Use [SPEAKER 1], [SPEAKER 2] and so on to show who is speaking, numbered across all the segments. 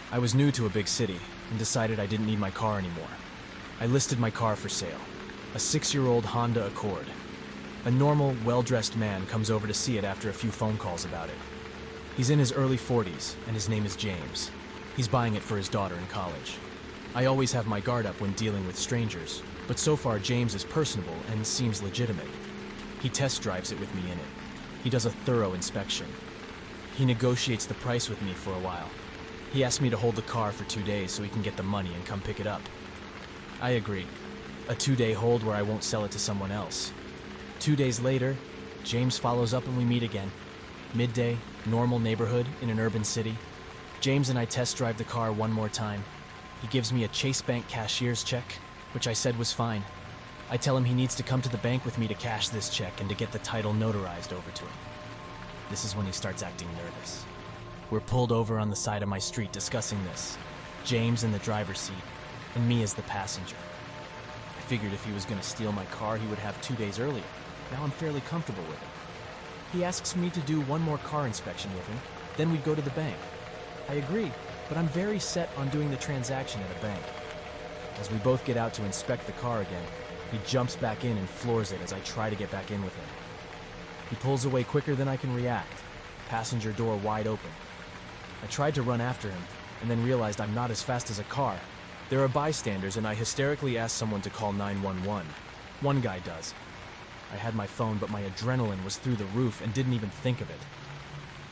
[SPEAKER 1] I was new to a big city and decided I didn't need my car anymore. I listed my car for sale, a 6-year-old Honda Accord. A normal, well-dressed man comes over to see it after a few phone calls about it. He's in his early 40s, and his name is James. He's buying it for his daughter in college. I always have my guard up when dealing with strangers, but so far James is personable and seems legitimate. He test drives it with me in it. He does a thorough inspection. He negotiates the price with me for a while. He asked me to hold the car for 2 days so he can get the money and come pick it up. I agree. A 2-day hold where I won't sell it to someone else. 2 days later, James follows up and we meet again. Midday, normal neighborhood in an urban city. James and I test drive the car one more time. He gives me a Chase Bank cashier's check, which I said was fine. I tell him he needs to come to the bank with me to cash this check and to get the title notarized over to him. This is when he starts acting nervous. We're pulled over on the side of my street discussing this. James in the driver's seat, and me as the passenger. I figured if he was going to steal my car, he would have 2 days earlier. Now I'm fairly comfortable with it. He asks me to do one more car inspection with him, then we'd go to the bank. I agree, but I'm very set on doing the transaction at a bank. As we both get out to inspect the car again, he jumps back in and floors it as I try to get back in with him. He pulls away quicker than I can react, passenger door wide open. I tried to run after him, and then realized I'm not as fast as a car. There are bystanders, and I hysterically asked someone to call 911. One guy does. I had my phone, but my adrenaline was through the roof and didn't even think of it.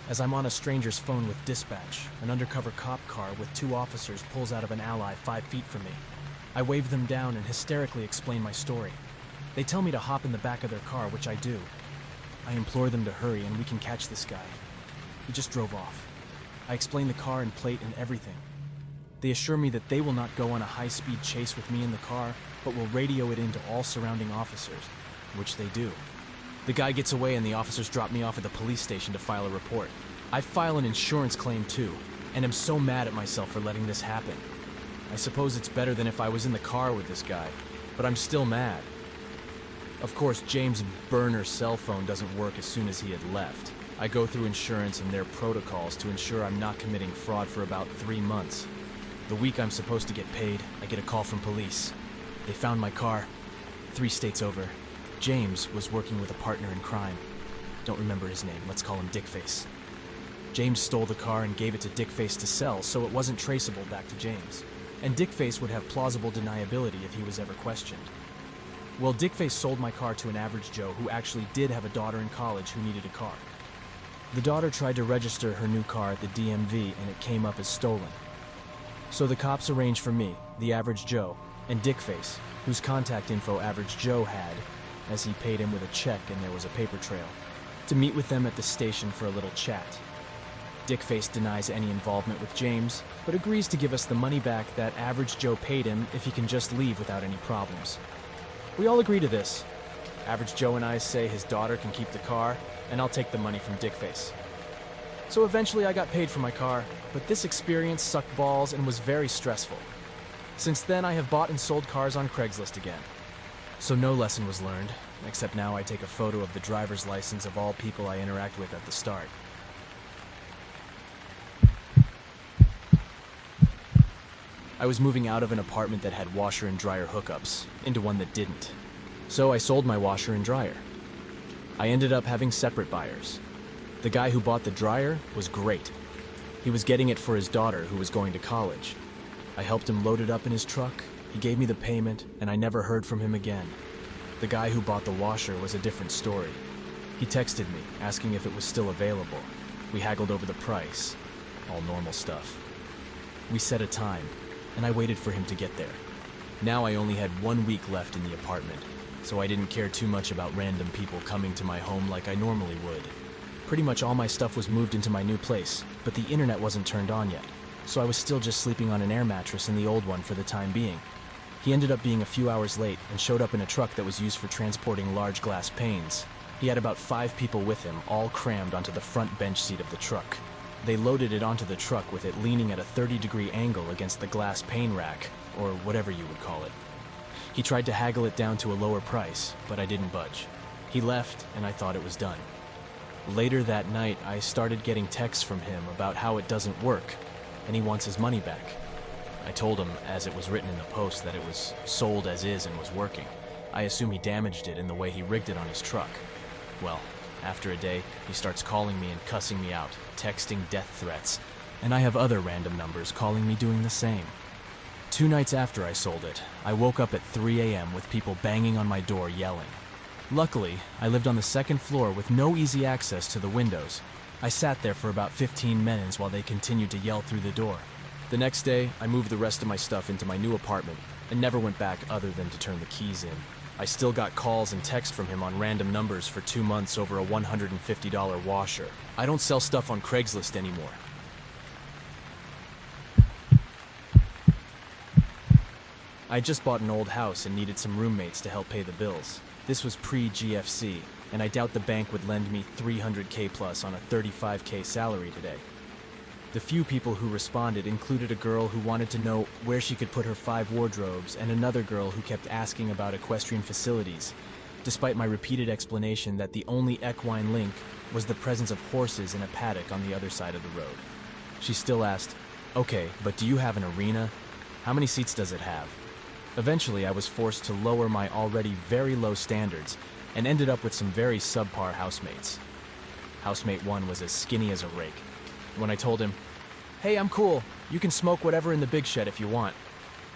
[SPEAKER 1] As I'm on a stranger's phone with dispatch, an undercover cop car with 2 officers pulls out of an alley 5 feet from me. I wave them down and hysterically explain my story. They tell me to hop in the back of their car, which I do. I implore them to hurry and we can catch this guy. He just drove off. I explain the car and plate and everything. They assure me that they will not go on a high-speed chase with me in the car, but will radio it in to all surrounding officers, which they do. The guy gets away and the officers drop me off at the police station to file a report. I file an insurance claim too, and am so mad at myself for letting this happen. I suppose it's better than if I was in the car with this guy, but I'm still mad. Of course, James' burner cell phone doesn't work as soon as he had left. I go through insurance and their protocols to ensure I'm not committing fraud for about 3 months. The week I'm supposed to get paid, I get a call from police. They found my car, 3 states over. James was working with a partner in crime. Don't remember his name, let's call him Dickface. James stole the car and gave it to Dickface to sell, so it wasn't traceable back to James. And Dickface would have plausible deniability if he was ever questioned. Well, Dickface sold my car to an average Joe who actually did have a daughter in college who needed a car. The daughter tried to register her new car at the DMV and it came up as stolen. So the cops arranged for me, the average Joe, and Dickface, whose contact info average Joe had, as he paid him with a check and there was a paper trail, to meet with them at the station for a little chat. Dickface denies any involvement with James, but agrees to give us the money back that average Joe paid him if he can just leave without any problems. We all agree to this. Average Joe and I say his daughter can keep the car, and I'll take the money from Dickface. So eventually I got paid for my car, but this experience sucked balls and was very stressful. Since then I have bought and sold cars on Craigslist again. So no lesson was learned, except now I take a photo of the driver's license of all people I interact with at the start. I was moving out of an apartment that had washer and dryer hookups into one that didn't. So I sold my washer and dryer. I ended up having separate buyers. The guy who bought the dryer was great. He was getting it for his daughter who was going to college. I helped him load it up in his truck, he gave me the payment, and I never heard from him again. The guy who bought the washer was a different story. He texted me, asking if it was still available. We haggled over the price. All normal stuff. We set a time, and I waited for him to get there. Now I only had 1 week left in the apartment, so I didn't care too much about random people coming to my home like I normally would. Pretty much all my stuff was moved into my new place, but the internet wasn't turned on yet, so I was still just sleeping on an air mattress in the old one for the time being. He ended up being a few hours late and showed up in a truck that was used for transporting large glass panes. He had about 5 people with him, all crammed onto the front bench seat of the truck. They loaded it onto the truck with it leaning at a 30-degree angle against the glass pane rack, or whatever you would call it. He tried to haggle it down to a lower price, but I didn't budge. He left, and I thought it was done. Later that night, I started getting texts from him about how it doesn't work. and he wants his money back. I told him, as it was written in the post, that it was sold as is and was working. I assume he damaged it in the way he rigged it on his truck. Well, after a day, he starts calling me and cussing me out, texting death threats, and I have other random numbers calling me doing the same. 2 nights after I sold it, I woke up at 3 a.m. with people banging on my door yelling. Luckily, I lived on the 2nd floor with no easy access to the windows. I sat there for about 15 minutes while they continued to yell through the door. The next day, I moved the rest of my stuff into my new apartment and never went back other than to turn the keys in. I still got calls and texts from him on random numbers for 2 months over a $150 washer. I don't sell stuff on Craigslist anymore. I just bought an old house and needed some roommates to help pay the bills. This was pre-GFC, and I doubt the bank would lend me $300K plus on a $35K salary today. The few people who responded included a girl who wanted to know where she could put her 5 wardrobes and another girl who kept asking about equestrian facilities, despite my repeated explanation that the only equine link was the presence of horses in a paddock on the other side of the road. She still asked, "Okay, but do you have an arena? How many seats does it have?" Eventually, I was forced to lower my already very low standards and ended up with some very subpar housemates. Housemate 1 was as skinny as a rake. When I told him, "Hey, I'm cool. You can smoke whatever in the big shed if you want,"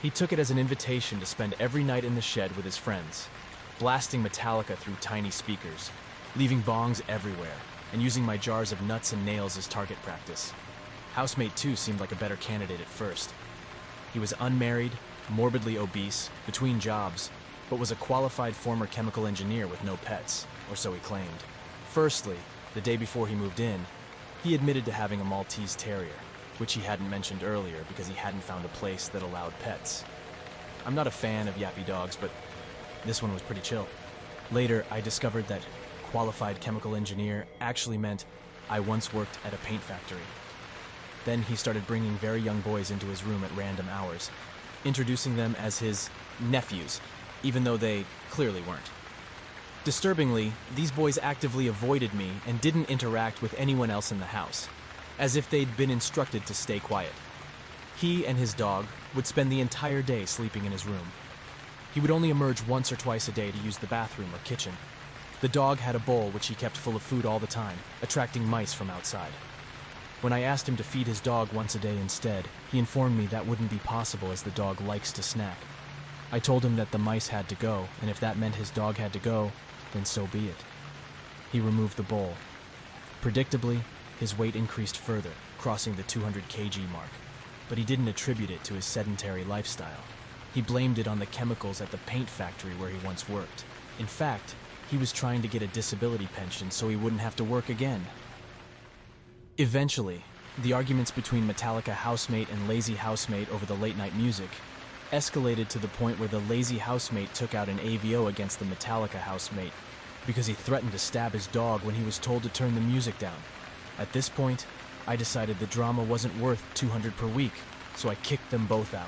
[SPEAKER 1] he took it as an invitation to spend every night in the shed with his friends, blasting Metallica through tiny speakers, leaving bongs everywhere, and using my jars of nuts and nails as target practice. Housemate 2 seemed like a better candidate at first. He was unmarried, morbidly obese, between jobs, but was a qualified former chemical engineer with no pets, or so he claimed. Firstly, the day before he moved in, he admitted to having a Maltese Terrier, which he hadn't mentioned earlier because he hadn't found a place that allowed pets. I'm not a fan of yappy dogs, but this one was pretty chill. Later, I discovered that qualified chemical engineer actually meant I once worked at a paint factory. Then he started bringing very young boys into his room at random hours, introducing them as his nephews, even though they clearly weren't. Disturbingly, these boys actively avoided me and didn't interact with anyone else in the house, as if they'd been instructed to stay quiet. He and his dog would spend the entire day sleeping in his room. He would only emerge once or twice a day to use the bathroom or kitchen. The dog had a bowl which he kept full of food all the time, attracting mice from outside. When I asked him to feed his dog once a day instead, he informed me that wouldn't be possible as the dog likes to snack. I told him that the mice had to go, and if that meant his dog had to go, then so be it. He removed the bowl. Predictably, his weight increased further, crossing the 200 kg mark, but he didn't attribute it to his sedentary lifestyle. He blamed it on the chemicals at the paint factory where he once worked. In fact, he was trying to get a disability pension so he wouldn't have to work again. Eventually, the arguments between Metallica housemate and lazy housemate over the late-night music escalated to the point where the lazy housemate took out an AVO against the Metallica housemate because he threatened to stab his dog when he was told to turn the music down. At this point, I decided the drama wasn't worth $200 per week, so I kicked them both out.